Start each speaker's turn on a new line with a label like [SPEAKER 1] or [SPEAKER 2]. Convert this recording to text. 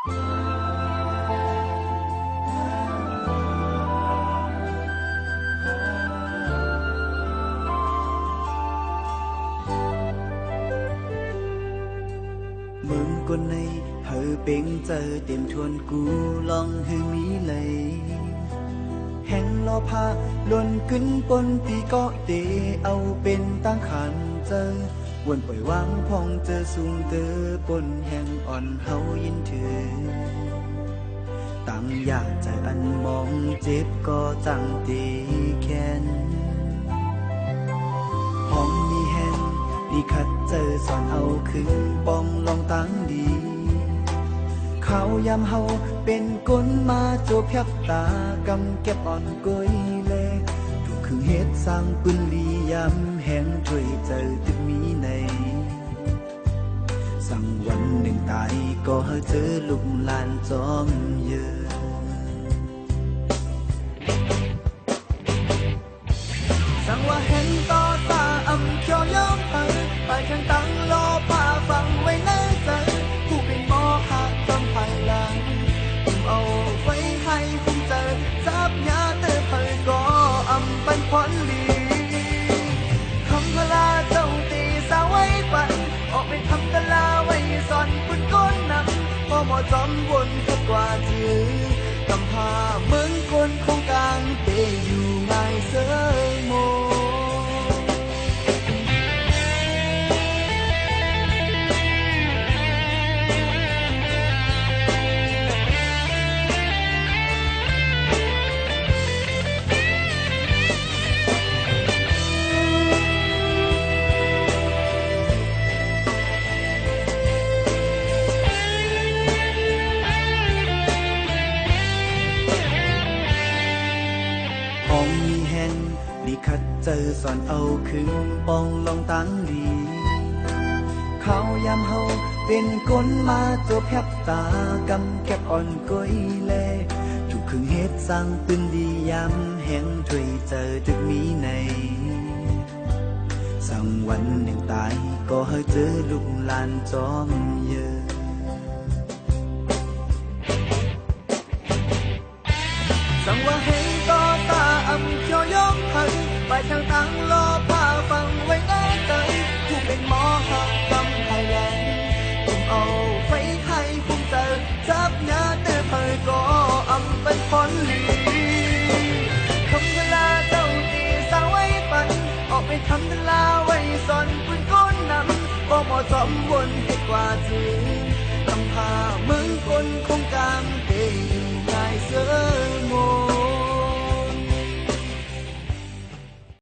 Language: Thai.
[SPEAKER 1] มึงคนในเฮอเป็งเจอเต็มทวนกูลองให้มีเลยแห่งรอพาล้นขึ้นปนตีเกาะเตเอาเป็นตั้งขันเจอวนปล่อยวางพองเจอสูงเตอปนแห่งอ่อนเฮายินถือตั้งอยากใจอันมองเจ็บก็จังตีแค้นห้องมีแห่งนี่คัดเจอสอนเอาขึ้นปองลองตั้งดีเขายำเฮาเป็นก้นมาโจบยับตากำเก็บอ่อนก้อยเล่ถูกคือเฮ็ดสร้างปืนลียำแห่งถ้วยเจอตึกมีในสั่งวันหนึ่งตายก็เจอลุกลานจอมเยอะสั่งว่าเห็นต่อตาอำเขียวย้อมเธอไปข้างตั้งรอพาฟังไว้ในใจผู้เป็นหมอหักจำภายหลังอุ้มเอาไว้ให้คุ้มเจอจับยาเตอเธอก็อำเป็นควันลีคำพลาเจ้าตีสาวไว้ปันออกไปทำตะลาไว้ซ่อนปืนก้นนำพอหมอจอมวนก็กว่าจื้อกำพาเหมือนคนคงกลางเตอยู่ง่ายเสยโมคัดเจอสอนเอาขึ้นปองลองตั้งดีเขายำเฮาเป็นก้นมาจบแทบตากำแก็บอ่อนก้อยแลถูกคึงเฮ็ดสร้างปืนดียำแห่งถ้วยเจอตึกมีในสั่งวันหนึ่งตายก็เจอลูกลานจอมเยอะสั่งว่าเห็นต่อตาอำเขียวย้อมเธอไปทางตั้งรอพาฟังไว้แน่ใจผู้เป็นหมอหักกำไทยแลนด์อุ้มเอาไฟให้คุ้มเจอจับยาเตอเธอก็อำเป็นผลลีคำเวลาเจ้าตีสาวไว้ปันออกไปทำตะลาไว้ซ่อนปืนก้นนำบ่หมอจอมวนให้กว่าจื้อกำพาเหมือนคนคงก